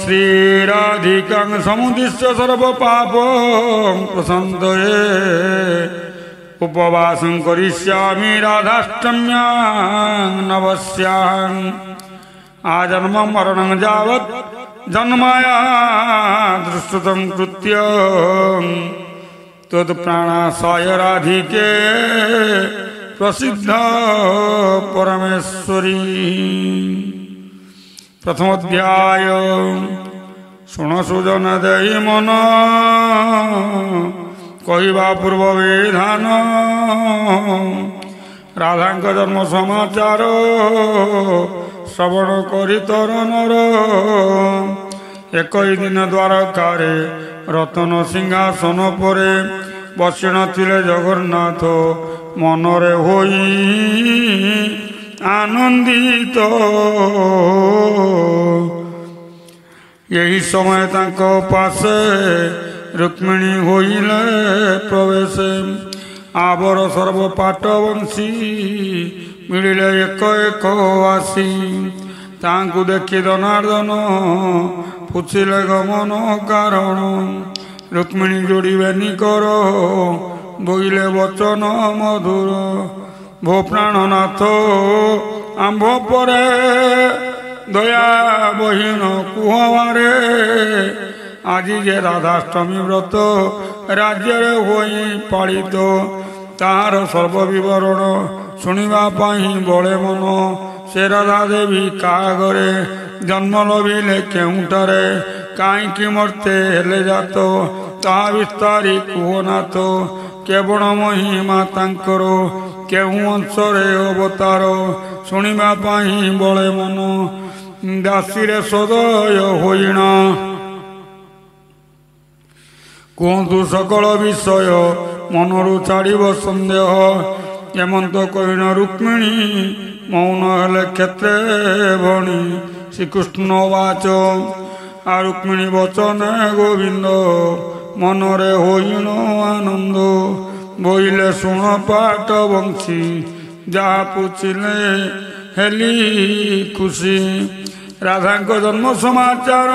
श्रीराधिकां समुद्दिश्य सर्वपापं प्रशान्तये उपवासं करिष्यामि राधाष्टम्यां नवस्याम् आजन्म मरणं यावत् जन्माया दृष्टं कृत्य तत्प्राणासाय राधिके प्रसिद्ध परमेश्वरी। प्रथम अध्याय शुण सुजन देहि मन कहवा पूर्व विधान राधा जन्म समाचार श्रवण करी तर नर एक दिन द्वारकारे रतन सिंहासन परे बसी नथिले जगन्नाथ मनरे होई आनंदित। यही समय तांको पासे रुक्मिणी होइले प्रवेश आवर सर्व पाटवंशी मिलिले एक एक आसी तांकु देखि जनार्दन पुछिले गमन कारण रुक्मिणी जोड़िबेनी कर बोइले वचन मधुर भो प्राणनाथ आंभ परे दया बहिण कुहवारे आज जे राधाष्टमी व्रत राज्य होई पालित तार सर्वविवरण शुणिबा पाई बड़े मन से राधा देवी कागरे जन्म लभिले केउटारे काईकि मर्ते हेले जात ता विस्तारी कुहनाथ केवल महिमा तांकर केहू अंशरे अवतार शुणिबा पाई बड़े मन दासीरे सदय होइना कहतु सकल विषय मनरु छाड़ब सन्देह एमंत कहिन रुक्मिणी मौन हेले क्षेत्रे भणी श्रीकृष्ण वाच आ रुक्मिणी वचन गोविंद मनरे होइण आनंद बोइले शुण पाट बंशी जहा पूछिले हेली खुशी राधा जन्म समाचार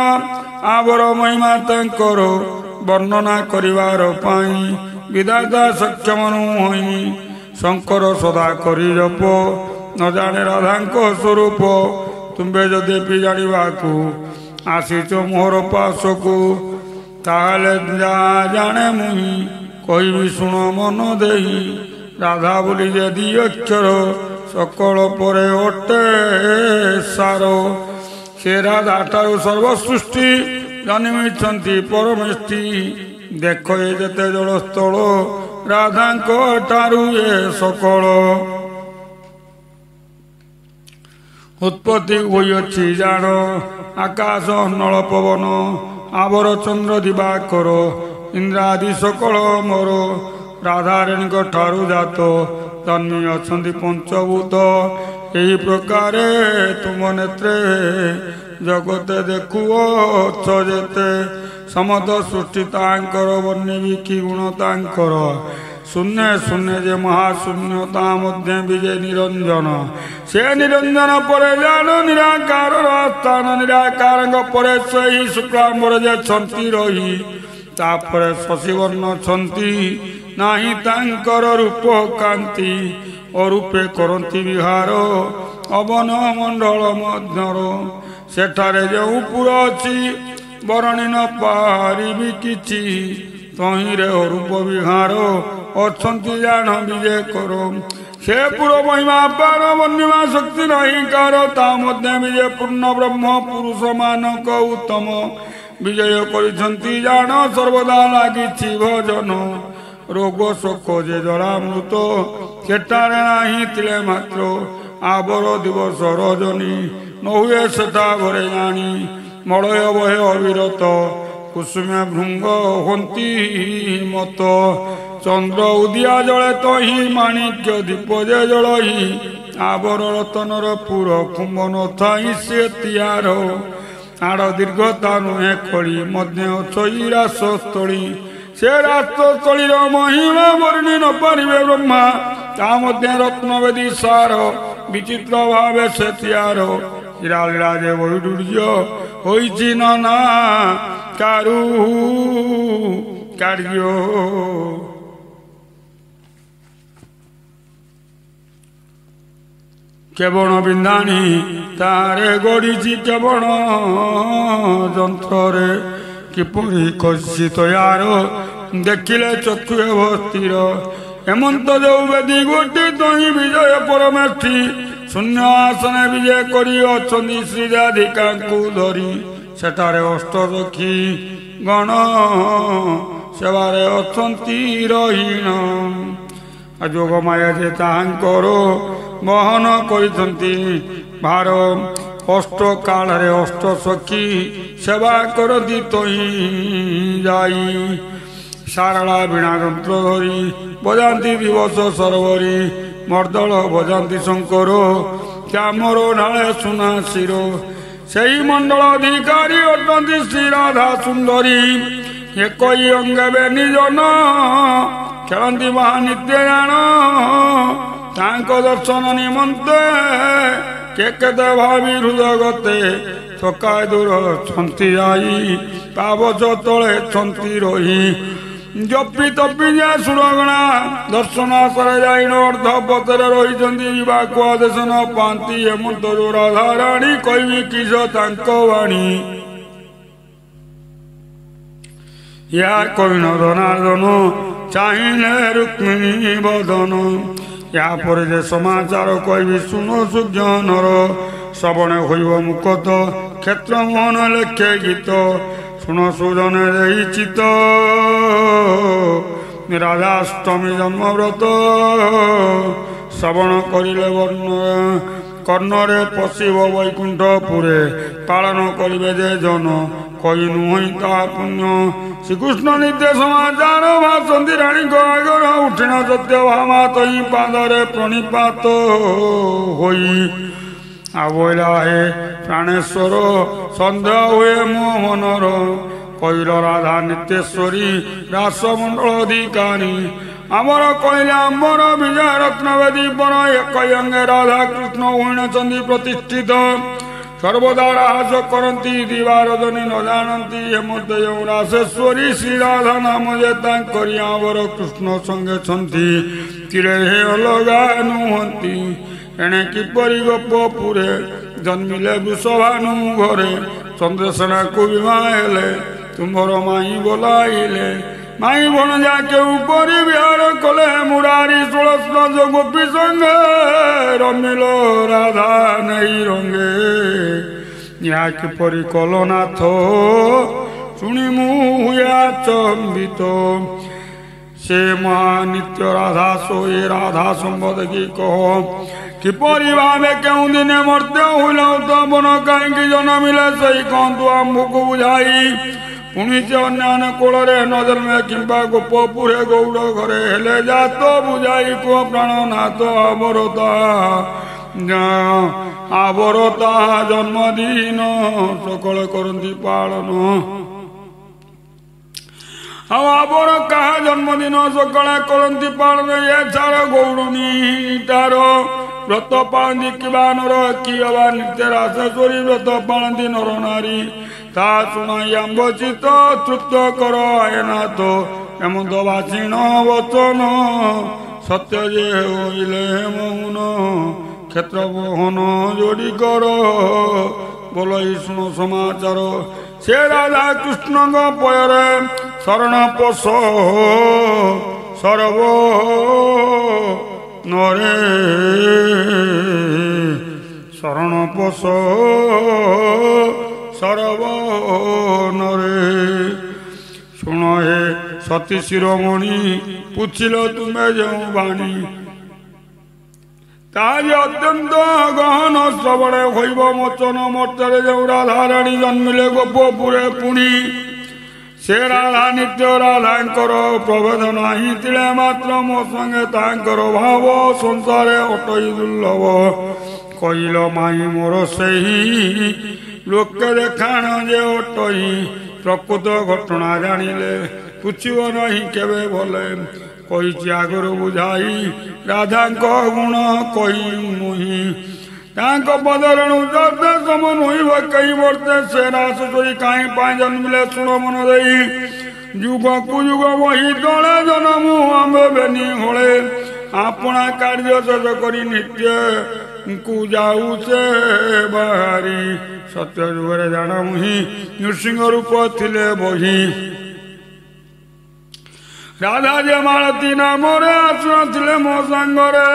आवर महिमा तांकर वर्णना करिवार पाई विधाता सक्षम नुहई शंकर सदा करी जप न जाने राधा स्वरूप तुम्बे जदि जानिबाकू आसीच मोर पासकू ताहले जा जाने मुही कहबी शुण मन देही राधा बोली यदि अक्षर सकल परे अटे सार से राधा ठारू सर्वसृष्टि जन्मी परमेष्टि देख जेते जलस्थल राधा ठारू ए सकल उत्पत्ति होइछि जान आकाश नल पवन आवर चंद्र दिवाकर इंद्रादि सकल मोर राधाराणी ठारू जात जन्मी अछंती पंचभूत यही प्रकार तुम नेत्रे जगते देखुअछ जेते समत सृष्टि तांकर वर्णिबी कि गुण तांकर शून्य शून्य जे महाशून्यता मध्य विजय निरंजन से निरंजन परे जान निराकार स्थान निराकार परे सही शुक्लांबर जे छंती रही तापर शशिवर्ण छंती नाही तांकर रूप कांति अरूपे करंती विहार अवन मंडल मध्यर सेठारे जो पुर अछि बरणी न पारिबी किछि तहिरे अरूप विहार अछंती जान विजय कर से पुर महिमा पार वन्यमा शक्ति नहीं कार ता मध्य विजय पूर्ण ब्रह्म पुरुष मानक उत्तम विजय करिछंती जान सर्वदा लागिछि भजन रोग शोक जे जड़ामृत सेठारे नाही तिले मात्र आवर दिवस रजनी न हुए सेठा घरे जानी मलय बहे अविरत कुसुमे भृंग हंती मत चंद्र उदिया जले तही माणिक्य दीप जे जलही आवर रतनर पुर कुंभन थाई से तियार आड़ दीर्घता नुहे खड़ी मध्य छई रासस्थली से राष्ट्रस्थलीर महिमा वर्णि न पारिबे ब्रह्मा ता मध्य रत्नवेदी सार विचित्र भावे से तियार हीरा लीला जे वैडूर्य ହୋଇଛି ନାନା କାରୁ କାର୍ଯ୍ୟ। କେବଳ ବିନ୍ଧାଣୀ ତାରେ ଗଡ଼ିଛି କେବଳ ଯନ୍ତ୍ରରେ କିପରି କଷିତ ୟାର ଦେଖିଲେ ଚକ୍ଷୁ ହେବ ସ୍ଥିର। ହେମନ୍ତ ଯୋଉ ବେଦୀ ଗୋଟି ତହିଁ ବିଜୟ ପରମେଷ୍ଠି ଶୂନ୍ୟ ଆସନ ବିଜୟ କରି ଅଛନ୍ତି ଶ୍ରୀରାଧିକାଙ୍କୁ ଧରି ସେଠାରେ ଅଷ୍ଟସଖୀ ଗଣ ସେବାରେ ଅଛନ୍ତି ରହୀଣ। ଯୋଗମାୟା ଯେ ତାହାଙ୍କର ବହନ କରିଛନ୍ତି ଭାର ଅଷ୍ଟ କାଳରେ ଅଷ୍ଟସଖୀ ସେବା କରନ୍ତି ତହିଁ ଯାଇ ସାରଳା ବୀଣା ଯନ୍ତ୍ର ଧରି ବଜାନ୍ତି ଦିବସ ସରୋବରୀ ମର୍ଦ୍ଦଳ ବଜାନ୍ତି ଶଙ୍କର ଚାମର ଢାଳେ ସୁନା ଶିର। ସେହି ମଣ୍ଡଳ ଅଧିକାରୀ ଅଟନ୍ତି ଶ୍ରୀ ରାଧା ସୁନ୍ଦରୀ ଏକଇ ଅଙ୍ଗେ ନିଜନ ଖେଳନ୍ତି ମହାନିତ୍ୟ ଜାଣ। ତାଙ୍କ ଦର୍ଶନ ନିମନ୍ତେ କେତେ ଭାବି ହୃଦଗତେ ଥକାଏ ଦୂର ଛନ୍ତି ଯାଇ ପାବଚ ତଳେ ଛନ୍ତି ରହି ଜପି ତପି ଯେ ସୁରଗଣା ଦର୍ଶନ ଆସରେ ଯାଇ ଅର୍ଦ୍ଧ ପଥରେ ରହିଛନ୍ତି ଯିବାକୁ ଆଦେଶ ନ ପାଆନ୍ତି ହେମନ୍ତ ଯୋଉ ରାଧାରାଣୀ କହିବି କିସ ତାଙ୍କ ବାଣୀ। ୟା କବିନ ଧନାର୍ଦନ ଚାହିଁଲେ ରୁକ୍ମିଣୀ ବଦନ। यापर जे समाचार कहि सुन सुजनर श्रवण होइब मुकत क्षेत्र मोहन लेखे गीत शुण सुजन चित राधाष्टमी जन्मव्रत श्रवण करिले वर्ण कर्णरे पशिब वैकुंठपुरे पालन करिबे जे जन कही नुह ता पुण्य। श्रीकृष्ण नित्य समाचार भाषंती राणी आगर उठिण सत्य भामा तही पादरे प्रणिपात होई आबोला हे प्राणेश्वर सन्देह हुए मो मनर कहिल राधा नित्येश्वरी रासमंडल अधिकारी आमर कहले आमर विजय रत्नवेदी पर एक अंगे राधा कृष्ण हुण चंदी प्रतिष्ठित सर्वदा रास करती दिवारजनी न जानती हेमंत रासेश्वरी श्री राधा नाम जे तांकरी आवर कृष्ण संगे छंती तिरे हे अलगा नुहंती एणे किपरि गप पुरे जन्मिले वृषभानु घरे चंद्रसेना को विवाह हेले तुमर माई बोलाइले माई भणजा के ऊपर विहार कले मुरारी षोलश गोपी संगे रमिल राधा नहीं रंगे या किपरि कलनाथ शुणी मुया चंबित से महानित्य राधा सोई राधा संबद की कह किपरि भावे क्यों दिने मर्त्य हुई बन कहीं जनमिले सही कहतु आम्भको बुझाई पुणी से अन्य कोल नजर में किंबा गोपपुरे गौड़ घरे हेले जात बुझाई को प्राणनाथ आवरता जन्मदिन सकल करती पालन आवर कहा जन्मदिन सकल करती पालन ये छाड़ गौड़नी तार व्रत पालती किबा नर किवा नित्य रासेश्वरी व्रत पालती नर नारी ता शुणाई आम्बचित तृप्त कर आयनाथ हेमंत भाषिण वचन सत्य जे होइले मौन क्षेत्र मोहन जोड़ी कर बोलई शुण समाचार से राधा कृष्ण पयरे शरण पोष सर्व नरे शरण पोष सर्व नरे शुण हे सती शिरोमणि पूछिल तुम्हें जो बाणी ताज अत्यंत गहन श्रवण होइब मोचन मर्त्य जो राधाराणी जन्मिले गोपपुरे पुणी से राधा नित्य राधांकर प्रभेद नाही तिले मात्र मो संगे तांकर भाव संसारे अटई दुर्लभ कहिल माई मोर सेही लोके देखाण जे अटई प्रकृत घटना जानिले पुछिब नहीं केबे भले कही आगर बुझाई राधा गुण कही नुही ତାଙ୍କ ପଦରେଣୁ ଯତେ ସମ ନୁହିବ କେହି ବର୍ତ୍ତେ ସେ ରାସ କରି କାହିଁ ପାଇଁ ଜନ୍ମିଲେ ଶୁଣ ମନ ଦେଇ ଯୁଗକୁ ଯୁଗ ବହି ତଳେ ଜନମୁ ଆମ୍ଭେ ବେନି ହଳେ ଆପଣା କାର୍ଯ୍ୟ ଶେଷ କରି ନିତ୍ୟକୁ ଯାଉ ସେ ବାହାରି ସତ୍ୟ ଯୁଗରେ ଜାଣ ମୁହିଁ ନୃସିଂହ ରୂପ ଥିଲେ ବହି ରାଧା ଯେ ମାଳତୀ ନାମରେ ଆସୁନଥିଲେ ମୋ ସାଙ୍ଗରେ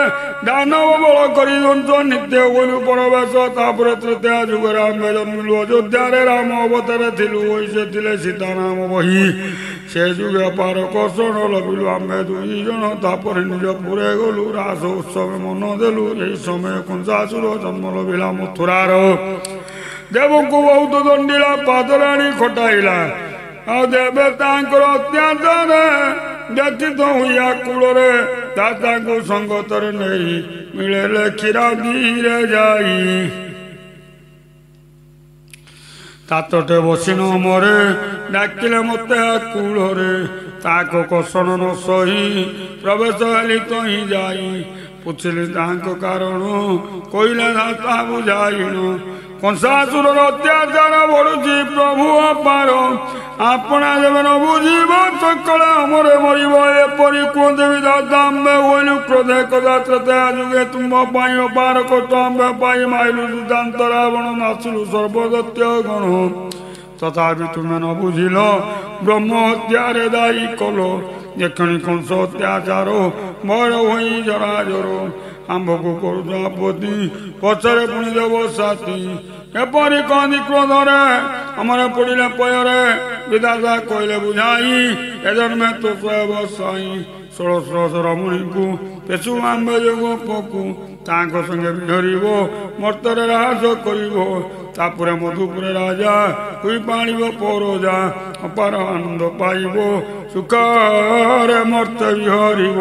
ଦାନବ ବଳ କରି ଦନ୍ତ ନିତ୍ୟ ଗଲୁ ପରବେଶ ତାପରେ ତୃତୀୟ ଯୁଗରେ ଆମେ ଜନ୍ମିଲୁ ଅଯୋଧ୍ୟାରେ ରାମ ଅବତାର ଥିଲୁ ସେ ଥିଲେ ସୀତା ନାମ ବହି ସେ ଯୁଗ ପାର କଷଣ ଲଭିଲୁ ଆମେ ଦୁଇ ଜଣ ତାପରେ ନିଜ ପୁରେ ଗଲୁ ରାସ ଉତ୍ସବ ମନ ଦେଲୁ ଏହି ସମୟ କଂସାସୁର ଜନ୍ମ ଲଭିଲା ମଥୁରାର ଦେବଙ୍କୁ ବହୁତ ଦଣ୍ଡିଲା ପାଦରେ ଆଣି ଖଟାଇଲା ଆଉ ଦେବେ ତାଙ୍କର ଅତ୍ୟାଚାର ବ୍ୟତୀତ ହୁଇଆ କୂଳରେ ଦାଦାଙ୍କୁ ସଙ୍ଗତରେ ନେଇ ମିଳିଲେ କ୍ଷୀରାଦିରେ ଯାଇ ତାତଟେ ବସିନ ମରେ ଡାକିଲେ ମତେ କୂଳରେ ତାକୁ କଷଣ ନ ସହି ପ୍ରବେଶ ହେଲି ତହିଁ ଯାଇ ପୁଛିଲି ତାଙ୍କ କାରଣ କହିଲେ ଦାତା ବୁଝାଇନ କଂସାସୁରର ଅତ୍ୟାଚାର ବଢୁଛି ପ୍ରଭୁ ଅପାର ଆପଣା ଯେବେ ନ ବୁଝିବ ସକଳେ ଅମରେ ମରିବ ଏପରି କୁହନ୍ତି ବିଧାତା ଆମ୍ଭେ ହୋଇଲୁ କ୍ରୋଧେ କଦାତ୍ରତେ ଯୁଗେ ତୁମ୍ଭ ପାଇଁ ଅପାର କଷ୍ଟ ଆମ୍ଭେ ପାଇ ମାଇଲୁ ଦୁର୍ଦାନ୍ତ ରାବଣ ନାଚିଲୁ ସର୍ବଦତ୍ୟ ଗଣ ତଥାପି ତୁମେ ନ ବୁଝିଲ ବ୍ରହ୍ମ ହତ୍ୟାରେ ଦାୟୀ କଲ ଦେଖଣି କଂସ ଅତ୍ୟାଚାର ଭୟ ହୋଇ ଜରା ଜର ଆମ୍ଭକୁ କରୁଛ ଆପତ୍ତି ପଛରେ ପୁଣି ଦେବ ସାଥୀ ଏପରି କହନ୍ତି କ୍ରୋଧରେ ଆମର ପଡ଼ିଲେ ପୟରେ ବିଧାତା କହିଲେ ବୁଝାଇ ଏ ଜନ୍ମେ ତୋ ବସାଇ 1600 ରମଣୀଙ୍କୁ ପେଶୁ ଆମ୍ଭେ ଯୋଗ ପକୁ ତାଙ୍କ ସଙ୍ଗେ ବିହରିବ ମର୍ତ୍ତରେ ରାସ କରିବ ତାପରେ ମଧୁପୁରେ ରାଜା ହୋଇ ପାଣିବ ପରଜା ଅପାର ଆନନ୍ଦ ପାଇବ ସୁଖରେ ମର୍ତ୍ତେ ବିହରିବ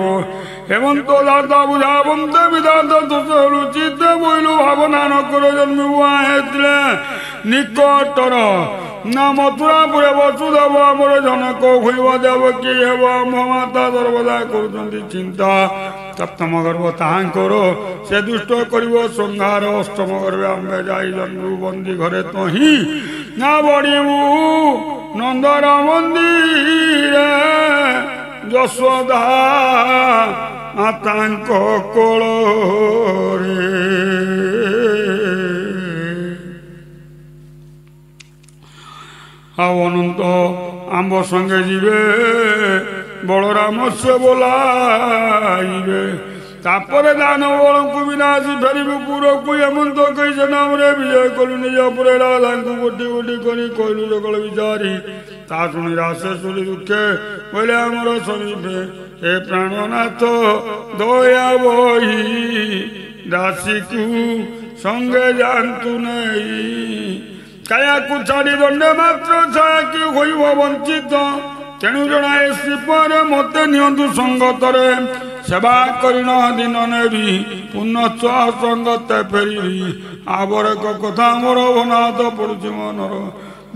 ହେମନ୍ତ ଦାତା ବୁଝାବନ୍ତେ ବିଧାତା ଦୋଷ ଚିତେ ବୋଇଲୁ ଭାବନା ନ କର ଜନ୍ମିବୁ ହେଇଥିଲେ ନିକଟର ନା ମଥୁରାପୁରେ ବସୁଦେବ ଆମର ଜନକ ହୋଇବ ଦେବ କି ହେବ ଆମ ମାତା ସର୍ବଦା କରୁଛନ୍ତି ଚିନ୍ତା ସପ୍ତମ ଗର୍ଭ ତାହାଙ୍କର ସେ ଦୁଷ୍ଟ କରିବ ସଂହାର ଅଷ୍ଟମ ଗର୍ଭେ ଆମେ ଯାଇ ଜନ୍ମିବୁ ବନ୍ଦୀ ଘରେ ତହିଁ ନା ବଢ଼ିବୁ ନନ୍ଦର ମନ୍ଦିର ଯଶୋଦା ତାଙ୍କ କୋଳରେ ଆଉ ଅନନ୍ତ ଆମ୍ବ ସଙ୍ଗେ ଯିବେ ବଳରାମ ସେ ବୋଲାଇବେ ତାପରେ ଦାନବ ବଳଙ୍କୁ ବିନାଶି ଫେରିବୁ ପୁରକୁ ଏମନ୍ତ କହି ସେ ନାମରେ ବିଜୟ କଲୁ ନିଜ ପୁରେ ରାଧାଙ୍କୁ ଗୋଟି ଗୋଟି କରି କହିଲୁ ସକଳ ବିଚାରି ତା ଶୁଣି ରାଶେଶ୍ୱରୀ ଦୁଃଖେ କହିଲେ ଆମର ସମୀପେ ଏ ପ୍ରାଣନାଥ ଦୟା ବହି ଦାସୀକୁ ସଙ୍ଗେ ଯାଆନ୍ତୁ ନେଇ କାୟାକୁ ଛାଡ଼ି ଦଣ୍ଡେ ମାତ୍ର ଛାକି ହୋଇବ ବଞ୍ଚିତ ତେଣୁ ଜଣାଏ ଶ୍ରୀପରେ ମତେ ନିଅନ୍ତୁ ସଙ୍ଗତରେ ସେବା କରିନ ଦିନ ନେବି ପୁନଃ ସଙ୍ଗତେ ଫେରିବି ଆବରକ କଥା ମୋର ଅନାଥ ପଡୁଛି ମନର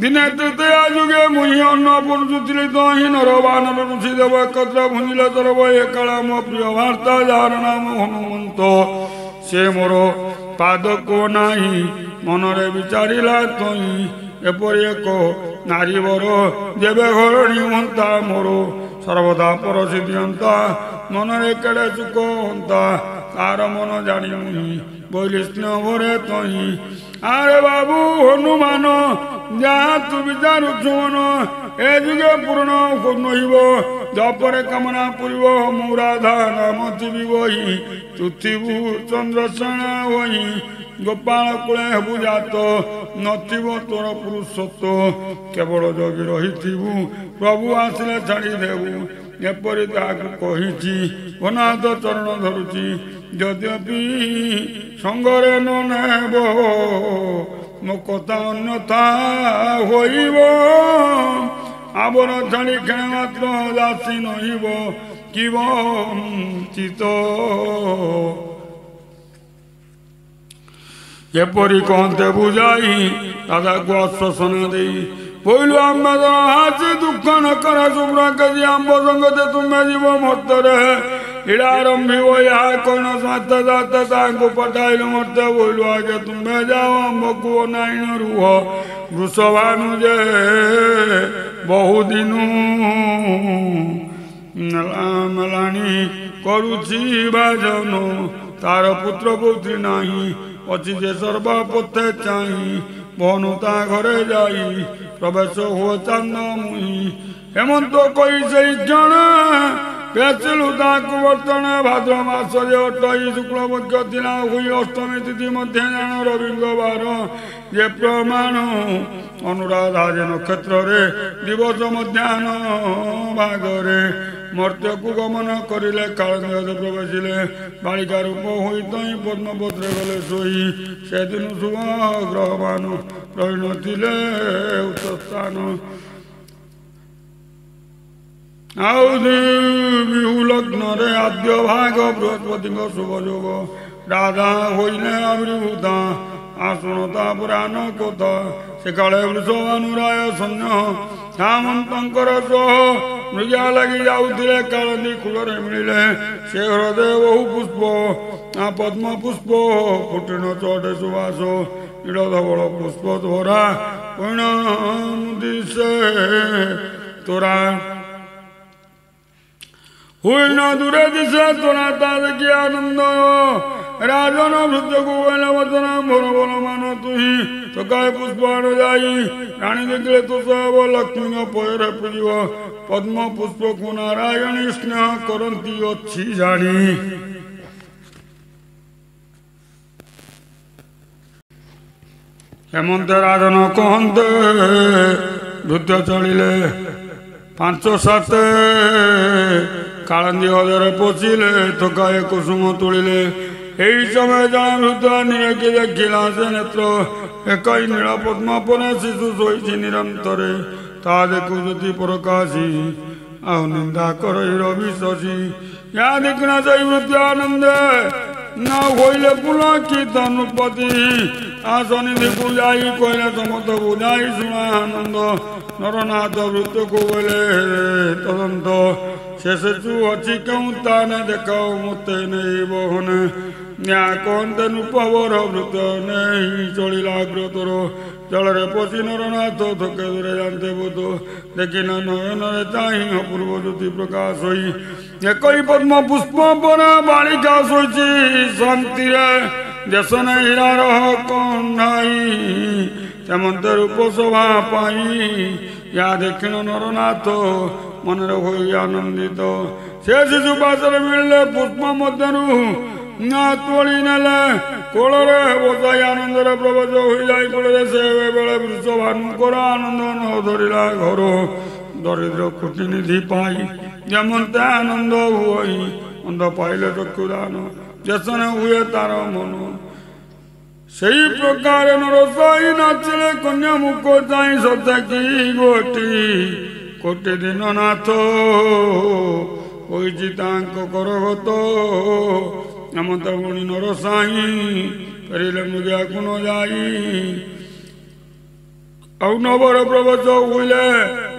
ଦିନେ ତୃତୀୟ ଯୁଗେ ମୁହିଁ ଅନ୍ନ ପଡୁଥିଲି ତହିଁ ନର ବାନର ଋଷି ଦେବ ଏକତ୍ର ଭୁଞ୍ଜିଲେ ତରବ ଏ କାଳ ମୋ ପ୍ରିୟ ବାର୍ତ୍ତା ଯାହାର ନାମ ହନୁମନ୍ତ ସେ ମୋର ପାଦକୁ ନାହିଁ ମନରେ ବିଚାରିଲା ତହିଁ ଏପରି ଏକ ନାରୀବର ଯେବେ ଘରଣୀ ହୁଅନ୍ତା ମୋର ସର୍ବଦା ପରସି ଦିଅନ୍ତା ମନରେ କେଡ଼େ ସୁଖ ହୁଅନ୍ତା ତାର ମନ ଜାଣି ମୁହିଁ ବୋଇଲି ସ୍ନେହରେ ତହିଁ ଆରେ ବାବୁ ହନୁମାନ ଯାହା ତୁ ବିଚାରୁଛୁ ମନ ଏ ଯୁଗେ ପୂର୍ଣ୍ଣ ନହିବ ଜପରେ କାମନା ପୁରିବ ମୁଁ ରାଧା ନାମ ଥିବି ବହି ତୁ ଥିବୁ ଚନ୍ଦ୍ରସେଣା ବହି ଗୋପାଳ କୂଳେ ହେବୁ ଜାତ ନଥିବ ତୋର ପୁରୁଷତ୍ୱ କେବଳ ଜଗି ରହିଥିବୁ ପ୍ରଭୁ ଆସିଲେ ଛାଡ଼ିଦେବୁ ଏପରି ତାହାକୁ କହିଛି ଅନାଥ ଚରଣ ଧରୁଛି ଯଦ୍ୟପି ସଙ୍ଗରେ ନ ନେବ ମୋ କଥା ଅନ୍ୟଥା ହୋଇବ ଆବର ଛାଡ଼ି ଖେଳ ମାତ୍ର ଦାସୀ ନହିବ କି ବଞ୍ଚିତ ଏପରି କହନ୍ତେ ବୁଝାଇ ଦାଦାକୁ ଆଶ୍ୱାସନା ଦେଇ ବୋଇଲୁ ଆମ୍ବେ ହାସି ଦୁଃଖ ନ କର ଶୁଭ୍ର କେଜି ଆମ୍ବ ସଙ୍ଗତେ ତୁମେ ଯିବ ମର୍ତ୍ତରେ ଇଳାରମ୍ଭିବ ଏହା କଣ ସାତ ସାତ ତାଙ୍କୁ ପଠାଇଲୁ ମର୍ତ୍ତେ ବୋଇଲୁ ଆଗେ ତୁମେ ଯାଅ ଆମ୍ଭକୁ ଅନାଇନ ରୁହ ବୃଷଭାନୁ ଯେ ବହୁଦିନୁ ମେଲାଣି କରୁଛି ବାଜନ ତାର ପୁତ୍ର ପୁତ୍ରୀ ନାହିଁ ଅଛି ଯେ ସର୍ବପଥେ ଚାହିଁ ବନୁ ତା ଘରେ ଯାଇ ପ୍ରବେଶ ହୁଅ ଚାନ୍ଦ ମୁହିଁ ହେମନ୍ତ କହି ସେଇ କ୍ଷଣ ବେଚିଲୁ ତାକୁ ବର୍ତ୍ତମାନ ଭାଦ୍ର ମାସରେ ଅଟଇ ଶୁକ୍ଳ ପକ୍ଷ ଥିଲା ହୋଇ ଅଷ୍ଟମୀ ତିଥି ମଧ୍ୟ ଜାଣ ରବିଙ୍କ ବାର ଯେ ପ୍ରମାଣ ଅନୁରାଧା ଯେ ନକ୍ଷତ୍ରରେ ଦିବସ ମଧ୍ୟାହ୍ନ ଭାଗରେ ମର୍ତ୍ତ୍ୟକୁ ଗମନ କରିଲେ କାଳନ୍ଦ ପ୍ରବେଶିଲେ ବାଳିକା ରୂପ ହୋଇ ତହିଁ ପଦ୍ମପତ୍ରେ ଗଲେ ଶୋଇ ସେଦିନ ଶୁଭ ଗ୍ରହମାନ ରହିନଥିଲେ ଉଚ୍ଚସ୍ଥାନ ଆଉ ବିହୁ ଲଗ୍ନରେ ଆଦ୍ୟ ଭାଗ ବୃହସ୍ପତିଙ୍କ ଶୁଭ ଯୋଗ ରାଧା ହୋଇଲେ ଆବିର୍ଭୂତା ଆସୁଣତା ପୁରାଣ କଥା ସେ କାଳେ ବୃଷଭାନୁରାୟ ସୈନ୍ୟ ସାମନ୍ତଙ୍କର ସହ ମୃଗା ଲାଗି ଯାଉଥିଲେ କାଳନ୍ଦୀ କୂଳରେ ମିଳିଲେ ସେ ହ୍ରଦେ ବହୁ ପୁଷ୍ପ ପଦ୍ମ ପୁଷ୍ପ ଫୁଟିନ ଚଟେ ସୁବାସ ନୀଳ ଧବଳ ପୁଷ୍ପ ଧରା ପୈଣ ଦିଶେ ତୋରା ହୁଇନ ଦୂରେ ଦିଶେ ତୋରା ତା ଦେଖି ଆନନ୍ଦ ରାଜନ ଭୃତ୍ୟକୁ କହିଲେ ବଚନ ମୋର ବଲ ମାନ ତୁହି ସକାଳେ ପୁଷ୍ପ ଆଣ ଯାଇ ରାଣୀ ଦେଖିଲେ ତୁଷ ହେବ ଲକ୍ଷ୍ମୀଙ୍କ ପୟରେ ପୂଜିବ ପଦ୍ମ ପୁଷ୍ପକୁ ନାରାୟଣୀ ସ୍ନେହ କରନ୍ତି ଅଛି ଜାଣି ହେମନ୍ତ ରାଜନ କହନ୍ତେ ଭୃତ୍ୟ ଚଳିଲେ ପାଞ୍ଚ ସାତ କାଳନ୍ଦୀ ହ୍ରଦରେ ପଶିଲେ ଥକାଏ କୁସୁମ ତୋଳିଲେ ଏହି ସମୟ ଜଣେ ବୃଦ୍ଧ ନିରେଖି ଦେଖିଲା ସେ ନେତ୍ର ଏକଇ ନୀଳ ପଦ୍ମ ପରେ ଶିଶୁ ଶୋଇଛି ନିରନ୍ତରେ ତା ଦେଖୁ ଯଦି ପ୍ରକାଶୀ ଆଉ ନିନ୍ଦା କରଇ ରବି ଶଶୀ ଏହା ଦେଖିନା ସେଇ ବୃଦ୍ଧ ଆନନ୍ଦେ ନା ହୋଇଲେ ପୁଲ କି ତନୁପତି ଆସନିଧିକୁ ଯାଇ କହିଲେ ସମସ୍ତ ବୁଝାଇ ଶୁଣା ଆନନ୍ଦ ନରନାଥ ବୃତ୍ତକୁ ବୋଲେ ତଦନ୍ତ ଶେଷୁ ଅଛି କେଉଁ ତାନେ ଦେଖାଉ ମୋତେ ନେଇ ବହନେ ନ୍ୟାୟ କହନ୍ତେ ନୃପବର ବୃତ ନେଇ ଚଳିଲା ବ୍ରତର ଜଳରେ ପଶି ନରନାଥ ଥକେ ଦୂରେ ଜାଣତେ ବୋଧ ଦେଖିନା ନୟନରେ ଚାହିଁ ଅପୂର୍ବ ଜ୍ୟୋତି ପ୍ରକାଶ ହୋଇ ଏକଇ ପଦ୍ମ ପୁଷ୍ପ ପରା ବାଳିକା ଶୋଇଛି ଶାନ୍ତିରେ ଦେଶ ନେଇରାର କହ୍ନାଇ ସେମନ୍ତ ରୂପ ଶୋଭା ପାଇ ୟା ଦେଖିଣ ନରନାଥ ମନରେ ହୋଇ ଆନନ୍ଦିତ ସେ ଶିଶୁ ପାଶରେ ମିଳିଲେ ପୁଷ୍ପ ମଧ୍ୟରୁ ନା ତୋଳି ନେଲେ କୋଳରେ ବସାଇ ଆନନ୍ଦରେ ପ୍ରବେଶ ହୋଇଯାଇ ପଡ଼ିଲେ ସେ ବେଳେ ବୃଷଭାନୁଙ୍କର ଆନନ୍ଦ ନ ଧରିଲା ଘର ଦରିଦ୍ର କୁଟିନିଧି ପାଇ ଯେମନ୍ତେ ଆନନ୍ଦ ହୁଏ ଅନ୍ଧ ପାଇଲେ ଚକ୍ଷୁଦାନ ଯେସନେ ହୁଏ ତାର ମନ ସେଇ ପ୍ରକାର ନରସାଇ ନାଚିଲେ କନ୍ୟା ମୁଖ ଚାହିଁ ସତେକି କୋଟି ଦିନ ନାଥ ହୋଇଛି ତାଙ୍କ କରଗତ ହେମନ୍ତ ପୁଣି ନରସାଇ ଫେରିଲେ ମୃଗିଆକୁ ନ ଯାଇ ଆଉ ନବର ପ୍ରବେଶ ହୁଇଲେ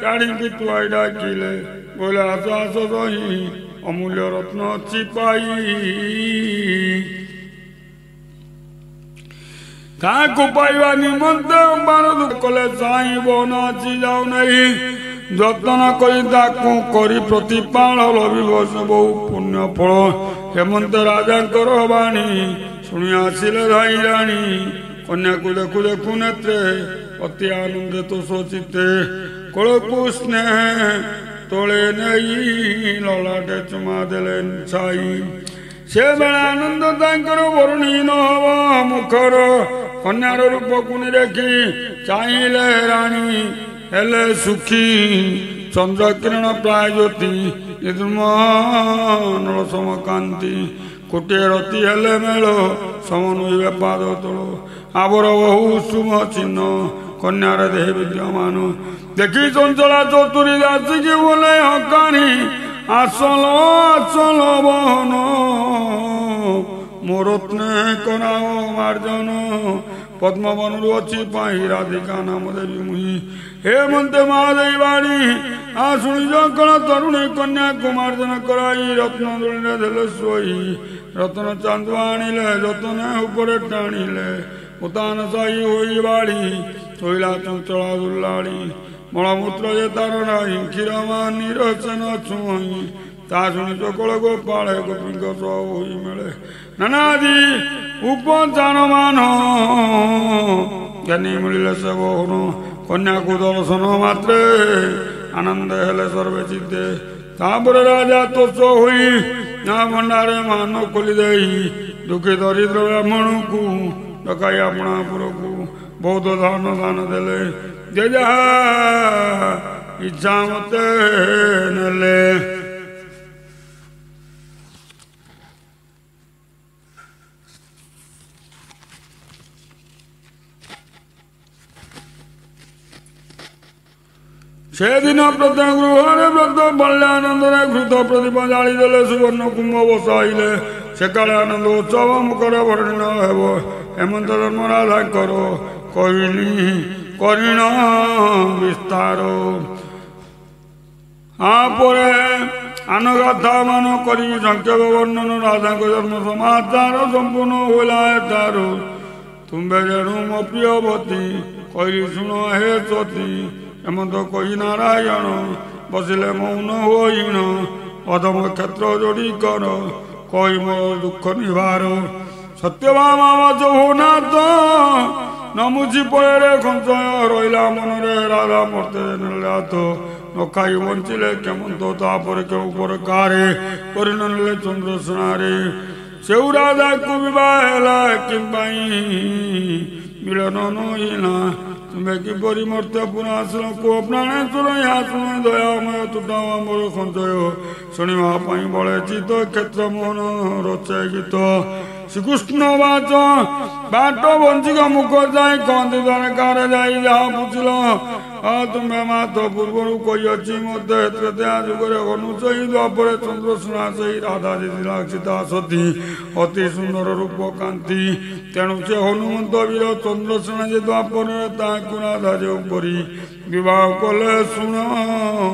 ରାଣୀଙ୍କୁ ତୁଆଇ ଡାକିଲେ ବୋଇଲେ ଆସ ଆସ ସହି ଅମୂଲ୍ୟ ରତ୍ନ ଅଛି ପାଇ ତାକୁ ପାଇବା ନିମନ୍ତେ ବାରଦ କଲେ ସାଇ ବନ ଅଛି ଯାଉ ନାହିଁ ଯତ୍ନ କରି ତାକୁ କରି ପ୍ରତିପାଳ ଲଭିବ ବହୁ ପୁଣ୍ୟ ଫଳ ହେମନ୍ତ ରାଜାଙ୍କର ବାଣୀ ଶୁଣି ଆସିଲେ ଧାଇ ରାଣୀ କନ୍ୟାକୁ ଦେଖୁ ଦେଖୁ ନେତ୍ରେ ଅତି ଆନନ୍ଦିତ ଶୋଚିତେ କୋଳକୁ ସ୍ନେହ ତୋଳେ ନେଇ ଲଲାଟେ ଚୁମା ଦେଲେ ଛାଇ ସେ ବେଳେ ଆନନ୍ଦ ତାଙ୍କର ବର୍ଣ୍ଣୀନ ହବ ମୁଖର କନ୍ୟାର ରୂପକୁ ନିରେଖି ଚାହିଁଲେ ରାଣୀ ହେଲେ ସୁଖୀ ଚନ୍ଦ୍ର କିରଣ ପ୍ରାୟ ଜ୍ୟୋତି ନିର୍ମଳ ସମକାନ୍ତି କୋଟିଏ ରତି ହେଲେ ମେଳ ସମନ୍ୱୟ ପାଦ ତଳ ଆବର ବହୁ ଶୁଭ ଚିହ୍ନ କନ୍ୟାର ଦେହ ବିଦ୍ୟମାନ ଦେଖି ଚଞ୍ଚଳା ଚତୁରୀ ଆସିକି ବୋଲେ ହକାଣି আসল আসল বহন মোরত্নে করাও মার্জন ପଦ୍ମବନରୁ ଅଛି ପାହି ରାଧିକା ନାମ ଦେବି ମୁହିଁ ହେମନ୍ତେ ମହାଦେବୀ ବାଣୀ ଶୁଣି କଣ ତରୁଣୀ କନ୍ୟା କୁମାର୍ଜନ କରାଇ ରତ୍ନ ଦୋଳିରେ ଦେଲେ ଶୋଇ ରତ୍ନ ଚାନ୍ଦୁ ଆଣିଲେ ଯତନ ଉପରେ ଟାଣିଲେ ଉତାନ ସାଇ ହୋଇ ବାଳି ଶୋଇଲା ଚଞ୍ଚଳା ଦୁର୍ଲାଳି ମଳମୂତ୍ର ଯେ ତାର ନାହିଁ କ୍ଷୀର ନିରଚନ ଛୁଇଁ ତା ଶୁଣି ଚକଳ ଗୋପାଳେ ଗୋପୀଙ୍କ ସହ ହୋଇ ମିଳେ ନାନାଦି ଉପଚାର ମାନ ଜ୍ଞାନୀ ମିଳିଲେ ସେ ବହୁନ କନ୍ୟାକୁ ଦର୍ଶନ ମାତ୍ରେ ଆନନ୍ଦ ହେଲେ ସର୍ବେ ଚିତ୍ତେ ତାପରେ ରାଜା ତୋଷ ହୋଇ ନା ଭଣ୍ଡାରେ ମାନ ଖୋଲି ଦେଇ ଦୁଃଖୀ ଦରିଦ୍ର ବ୍ରାହ୍ମଣକୁ ଡକାଇ ଆପଣା ପୁରକୁ ବହୁତ ଧନ ଦାନ ଦେଲେ ଯେ ଯାହା ଇଚ୍ଛା ମତେ ନେଲେ। ସେଦିନ ପ୍ରତ୍ୟେକ ଗୃହରେ ବ୍ରତ ବଲ୍ୟାନନ୍ଦରେ ଘୃତ ପ୍ରଦୀପ ଜାଳିଦେଲେ ସୁବର୍ଣ୍ଣ କୁମ୍ଭ ବସାଇଲେ ସେକାଳେ ଆନନ୍ଦ ଉତ୍ସବ ମୁଖର ବର୍ଣ୍ଣନ ହେବ ହେମନ୍ତ ଧର୍ମରାଜାଙ୍କର କହିଲି କରିଣ ବିସ୍ତାର ପରେ ଆନଗାଥା ମାନ କରି ସଂକ୍ଷେପ ବର୍ଣ୍ଣନ ରାଧାଙ୍କ ଜନ୍ମ ସମାଚାର ସମ୍ପୂର୍ଣ୍ଣ ହେଲା ଏଠାରୁ ତୁମ୍ଭେ ଯେଣୁ ମୋ ପ୍ରିୟବତୀ କହିଲି ଶୁଣ ହେ ସତୀ ଏମନ୍ତ କହି ନାରାୟଣ ବସିଲେ ମୌନ ହୋଇଣ ଅଧମ କ୍ଷେତ୍ର ଯୋଡ଼ି କର କହି ମୋ ଦୁଃଖ ନିବାର ସତ୍ୟଭାମା ଯୌନାଥ ନମୁଛି ପୟରେ ସଞ୍ଚୟ ରହିଲା ମନରେ ରାଧା ମର୍ତ୍ତେ ନେଲାଥ ନ ଖାଇ ବଞ୍ଚିଲେ କେମନ୍ତ ତାପରେ କେଉଁ ପ୍ରକାରେ ପରିଣଲେ ଚନ୍ଦ୍ରସେନାରେ ସେଉ ରାଜାକୁ ବିବାହ ହେଲା କିମ୍ପାଇଁ ମିଳନ ନଇଲା ତୁମେ କିପରି ମର୍ତ୍ତ୍ୟ ପୁନଃ ଆସିଲ କୁହ ପ୍ରାଣେଶ୍ୱର ଏହା ଶୁଣି ଦୟାମୟ ତୁଟାଅ ଆମର ସଞ୍ଚୟ ଶୁଣିବା ପାଇଁ ବଳେ ଚିତ କ୍ଷେତ୍ର ମୋହନ ରଚେ ଗୀତ ଶ୍ରୀକୃଷ୍ଣ ବାଚ ବାଟ ବଞ୍ଚିକ ମୁଖ ଯାଇ କହନ୍ତି ଦରକାର ଯାଇ ଯାହା ବୁଝିଲ ତୁମେ ମାତ ପୂର୍ବରୁ କହିଅଛି ମୋତେ ତ୍ରେତୟା ଯୁଗରେ ଅନୁଚୟୀ ଦ୍ୱାପରେ ଚନ୍ଦ୍ରସେନା ସେଇ ରାଧା ଦିଦିଲା ସୀତା ସତୀ ଅତି ସୁନ୍ଦର ରୂପ କାନ୍ତି ତେଣୁ ସେ ହନୁମନ୍ତ ବୀର ଚନ୍ଦ୍ରସେନା ଯେ ଦ୍ୱାପରରେ ତାହାକୁ ରାଧା ଯେଉଁପରି ବିବାହ କଲେ ଶୁଣ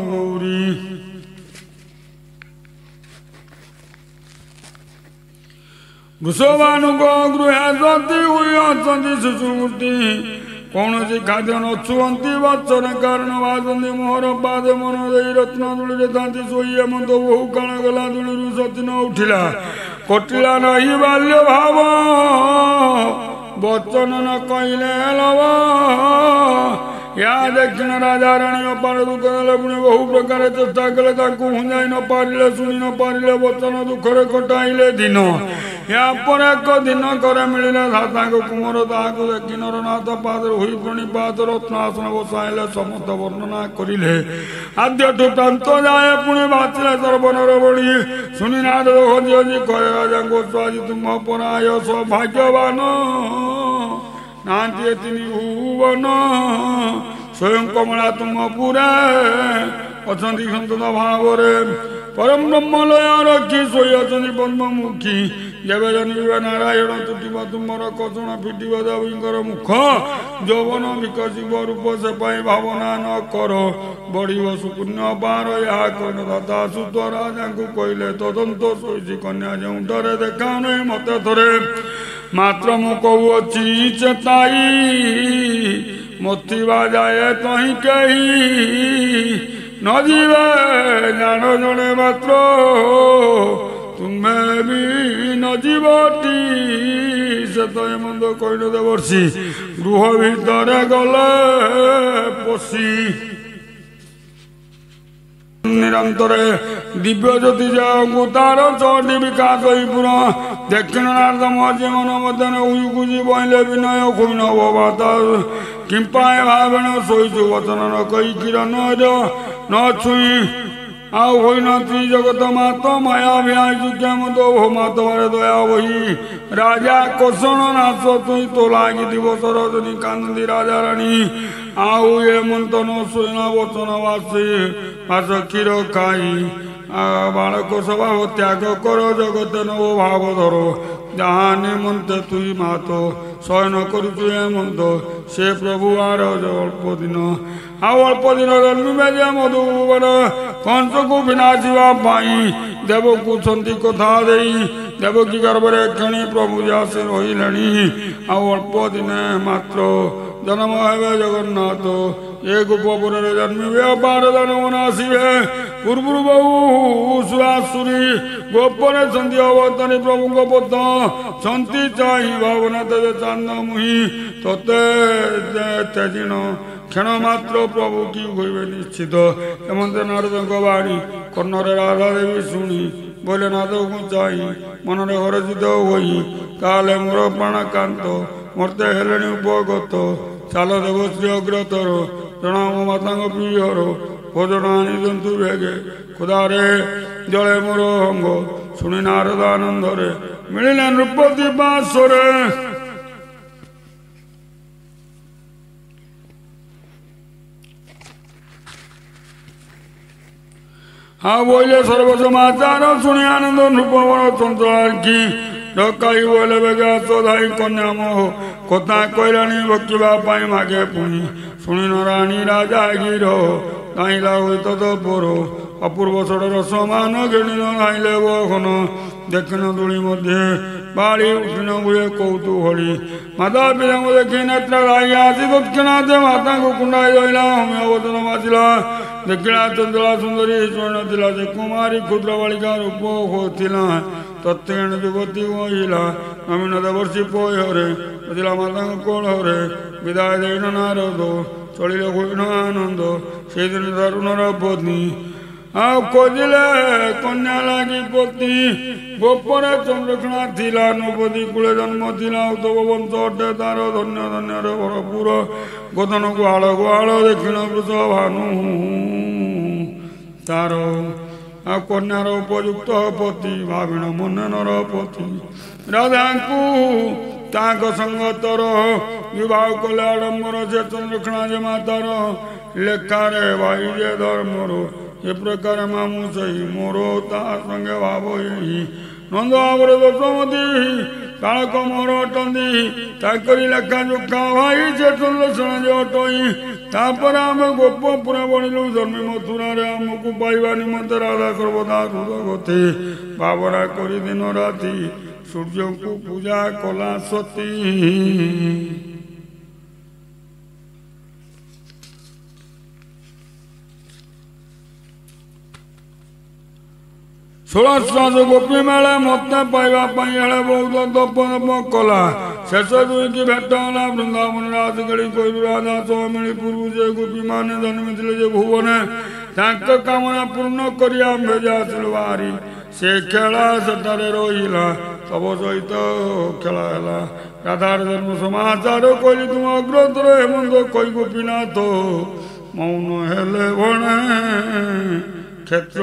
ଗୌରୀ। ବୃଷଭାନୁଙ୍କ ଗୃହେ ସତୀ ହୋଇ ଅଛନ୍ତି ଶିଶୁମୂର୍ତ୍ତି କୌଣସି ଖାଦ୍ୟ ନ ଛୁଅନ୍ତି ବଚନ କାରଣ ବାଜନ୍ତି ମୋହର ପାଦେ ମନ ଦେଇ ରତ୍ନ ଦୋଳିରେ ଥାନ୍ତି ଶୋଇ ଏମନ୍ତ ବହୁ କାଳ ଗଲା ଦୋଳିରୁ ସତୀ ନ ଉଠିଲା କଟିଲା ନାହିଁ ବାଲ୍ୟ ଭାବ ବଚନ ନ କହିଲେ ଲବ ଏହା ଦକ୍ଷିଣ ରାଜା ରାଣୀ ଅପାର ଦୁଃଖ ଦେଲେ ପୁଣି ବହୁ ପ୍ରକାର ଚେଷ୍ଟା କଲେ ତାକୁ ହୁଞ୍ଜାଇ ନ ପାରିଲେ ଶୁଣି ନ ପାରିଲେ ବଚନ ଦୁଃଖରେ କଟାଇଲେ ଦିନ ଏହାପରେ ଏକ ଦିନ କରେ ମିଳିଲେ ତାଙ୍କ କୁମର ତାହାକୁ ଦେଖି ନରନାଥ ପାଦରେ ହୋଇ ପ୍ରଣିପାତ ରତ୍ନାସନ ବସାଇଲେ ସମସ୍ତ ବର୍ଣ୍ଣନା କରିଲେ ଆଦ୍ୟଠୁ ପ୍ରାନ୍ତ ଯାଏ ପୁଣି ବାଚିଲେ ସର୍ବନର ବଳି ଶୁଣି ନାଥ ହଜି ହଜି କରେ ରାଜାଙ୍କୁ ସ୍ୱାଜି ତୁମ ପରାୟ ସୌଭାଗ୍ୟବାନ ନାହାନ୍ତି ତିନି ଭୁବନ ସ୍ୱୟଂ କମଳା ତୁମ ପୁରା ଅଛନ୍ତି ସନ୍ତତ ଭାବରେ ପରମ ବ୍ରହ୍ମଲୟ ରଖି ଶୋଇ ଅଛନ୍ତି ପଦ୍ମମୁଖୀ ଯେବେ ଜନ୍ମିବେ ନାରାୟଣ ତୁଟିବ ତୁମର କଷଣ ଫିଟିବ ଦେବୀଙ୍କର ମୁଖ ଯୌବନ ବିକଶିବ ରୂପ ସେ ପାଇଁ ଭାବନା ନ କର ବଢିବ ସୁପୁଣ୍ୟ ପାର ଏହା କହିନ ଦାଦା ସୁତ ରାଜାଙ୍କୁ କହିଲେ ତଦନ୍ତ ଶୋଇଛି କନ୍ୟା ଯେଉଁଠାରେ ଦେଖା ନାହିଁ ମତେ ଥରେ ମାତ୍ର ମୁଁ କହୁଅଛି ଚେତାଇ ମତିବା ଯାଏ ତହିଁ କେହି ନ ଯିବେ ଜାଣ ଜଣେ ମାତ୍ର ତୁମେ ବି ନ ଯିବଟି ସେ ତ ଏମନ୍ତ କହିଲ ଦେବର୍ଷି ଗୃହ ଭିତରେ ଗଲେ ପଶି ନିରନ୍ତରେ ଦିବ୍ୟ ଜ୍ୟୋତି ଯାକୁ ତାର ଚଟି ବିକାଶ ପୁର ଦକ୍ଷିଣ ନାରଦ ମହର୍ଷି ମନ ମଧ୍ୟରେ ଉଇକୁଜି ବହିଲେ ବିନୟ ଖୁଇନ ବାତା କିମ୍ପାଏ ଭାବେଣ ଶୋଇଛୁ ବଚନ ନ କହି କିରଣ ନ ଛୁଇଁ ଆଉ ହୋଇନଥି ଜଗତ ମାତ ମାୟା ବିହାଇଛୁ କେମତ ଓ ମାତବରେ ଦୟା ବହି ରାଜା କୋଷଣ ନାଶ ତୁଇ ତୋ ଲାଗି ଦିବସ ରଜନୀ କାନ୍ଦି ରାଜା ରାଣୀ ଆଉ ଏ ମନ୍ତ ନ ଶୋଇନ ବଚନ ବାସୀ ମାସ କ୍ଷୀର ଖାଇ ବାଳକ ସ୍ୱଭାବ ତ୍ୟାଗ କର ଜଗତ ନବ ଭାବ ଧର ଯାହା ନିମନ୍ତେ ତୁଇ ମାତ ଶୟନ କରୁଛୁ ହେମନ୍ତ ସେ ପ୍ରଭୁ ଆର ଅଳ୍ପ ଦିନ ଆଉ ଅଳ୍ପ ଦିନ ଜନ୍ମିବେ ଯେ ମଧୁବନ କଂସକୁ ବିନାଶିବା ପାଇଁ ଦେବକୁ ଛନ୍ତି କଥା ଦେଇ ଦେବକୀ ଗର୍ଭରେ କ୍ଷଣି ପ୍ରଭୁ ଯେ ଆସି ରହିଲେଣି ଆଉ ଅଳ୍ପ ଦିନେ ମାତ୍ର ଜନ୍ମ ହେବେ ଜଗନ୍ନାଥ ଏ ଗୋପପୁରରେ ଜନ୍ମିବେ ଅପାର ଦାନବନ ଆସିବେ ପୂର୍ବରୁ ବହୁ ସୁରାସୁରୀ ଗୋପରେ ଛନ୍ତି ଅବତାରୀ ପ୍ରଭୁଙ୍କ ପଥ ଛନ୍ତି ଚାହିଁ ଭାବନା ତେଜେ ଚାନ୍ଦ ମୁହିଁ ତତେ ତେଜିଣ କ୍ଷଣ ମାତ୍ର ପ୍ରଭୁ କି କହିବେ ନିଶ୍ଚିତ ଏମନ୍ତେ ନାରଦଙ୍କ ବାଣୀ କର୍ଣ୍ଣରେ ରାଧା ଦେବୀ ଶୁଣି ବୋଇଲେ ନାଦକୁ ଚାହିଁ ମନରେ ହରଜିତ ହୋଇ ତାହେଲେ ମୋର ପ୍ରାଣକାନ୍ତ ମର୍ତ୍ତେ ହେଲେଣି ଉପଗତ ଚାଲ ଦେବଶ୍ରୀ ଅଗ୍ରତର ଜଣାମ ମାତାଙ୍କ ପ୍ରିୟର ଭୋଜନ ଆଣିଛନ୍ତି ବେଗେ ଖୋଦାରେ ଜଳେ ମୋର ଅଙ୍ଗ ଶୁଣି ନାରଦ ଆନନ୍ଦରେ ମିଳିଲେ ନୃପତି ବାସରେ ହଁ ବୋଇଲେ ସର୍ବସମାଚାର ଶୁଣି ଆନନ୍ଦ ନୃପବନ ଚଞ୍ଚଳାଖି ଡକାଇ ବୋଇଲେ ବେଗା ସଦାଇ କନ୍ୟା ମୋହ କଥା କହିଲାଣି ଭକିବା ପାଇଁ ମାଗେ ପୁଣି ଶୁଣିନ ରାଣୀ ରାଜା ଗିର ଧାଇଁଲା ହୋଇ ତଦପର ଅପୂର୍ବ ଷଡ଼ର ସମାନ ଘେଣିନ ଧାଇଁଲେ ବହନ ଦେଖିନ ଦୋଳି ମଧ୍ୟ ବାଳି ଉଠିନ ହୁଏ କୌତୁହଳୀ ମାତା ପିତାଙ୍କୁ ଦେଖି ନେତ୍ର ରାଇ ଆସି ଦକ୍ଷିଣାତେ ମାତାଙ୍କୁ କୁଣ୍ଡାଇ ରହିଲା ହମି ଅବତନ ବାଜିଲା ଦେଖିଲା ଚଞ୍ଚଳା ସୁନ୍ଦରୀ ସ୍ୱର୍ଣ୍ଣ ଥିଲା ସେ କୁମାରୀ କ୍ଷୁଦ୍ର ବାଳିକା ରୂପ ଥିଲା ତତ୍କ୍ଷଣ ଯୁବତୀ କହିଲା ନବୀନ ଦେବର୍ଷି ପୟରେ ବସିଲା ମାତାଙ୍କ କୋଳରେ ବିଦାୟ ଦେଇନ ନାରଦ ଚଳିଲେ ହୋଇନ ଆନନ୍ଦ ସେଇଦିନ ତରୁଣର ପତ୍ନୀ ଆଉ ଖୋଜିଲେ କନ୍ୟା ଲାଗି ପତି ଗୋପରେ ସଂରକ୍ଷଣା ଥିଲା ନୃପତି କୂଳେ ଜନ୍ମ ଥିଲା ଉତ୍ତବ ବଂଶ ଅଟେ ତାର ଧନ୍ୟ ଧନ୍ୟରେ ଭରପୁର ଗୋଦନ ଗୁହାଳ ଗୁହାଳ ଦେଖିଣ ବୃଷ ଭାନୁ ତାର ଆଉ କନ୍ୟାର ଉପଯୁକ୍ତ ପତି ଭାବିଣ ମନେ ନର ପତି ରାଧାଙ୍କୁ ତାଙ୍କ ସଙ୍ଗତର ବିବାହ କଲେ ଆଡ଼ମ୍ବର ସେ ସଂରକ୍ଷଣା ଯେ ମାତାର ଲେଖାରେ ଭାଇ ଯେ ଧର୍ମର ଏ ପ୍ରକାର ମାମୁ ସହି ମୋର ତା ସଙ୍ଗେ ଭାବ ଏହି ନନ୍ଦ ଭାବରେ ଦଶମତୀ କାଳକ ମୋର ଅଟନ୍ତି ତାଙ୍କରି ଲେଖା ଯୋଖା ଭାଇ ସେ ସଂରକ୍ଷଣ ଯେ ଅଟଇ ତାପରେ ଆମେ ଗୋପପୁର ବଣିଲୁ ଜନ୍ମି ମଥୁରାରେ ଆମକୁ ପାଇବା ନିମନ୍ତେ ରାଧା ସର୍ବଦା ହୃଦଗତି ଭାବନା କରି ଦିନ ରାତି ସୂର୍ଯ୍ୟଙ୍କୁ ପୂଜା କଲା ସତୀ ଷୋଳଶ୍ୱାସ ଗୋପୀ ମେଳେ ମତେ ପାଇବା ପାଇଁ ହେଳେ ବହୁତ ତପ କଲା ଶେଷ ଦୁଇକି ଭେଟ ହେଲା ବୃନ୍ଦାବନ ରାଜ ଗଳି କହିଲୁ ରାଧା ସହ ମିଳି ପୂର୍ବୁ ଯେ ଗୋପୀମାନେ ଜନ୍ମିଥିଲେ ଯେ ଭୁବନେ ତାଙ୍କ କାମନା ପୂର୍ଣ୍ଣ କରି ଆମ୍ଭେ ଯେ ଆସିଲୁ ବାହାରି ସେ ଖେଳା ସେଠାରେ ରହିଲା ତବ ସହିତ ଖେଳା ହେଲା ରାଧାର ଜନ୍ମ ସମାଚାର କହିଲି ତୁମ ଅଗ୍ରତର ହେମନ୍ତ କହି ଗୋପୀନାଥ ମୌନ ହେଲେ ବଣେ କ୍ଷେତ୍ର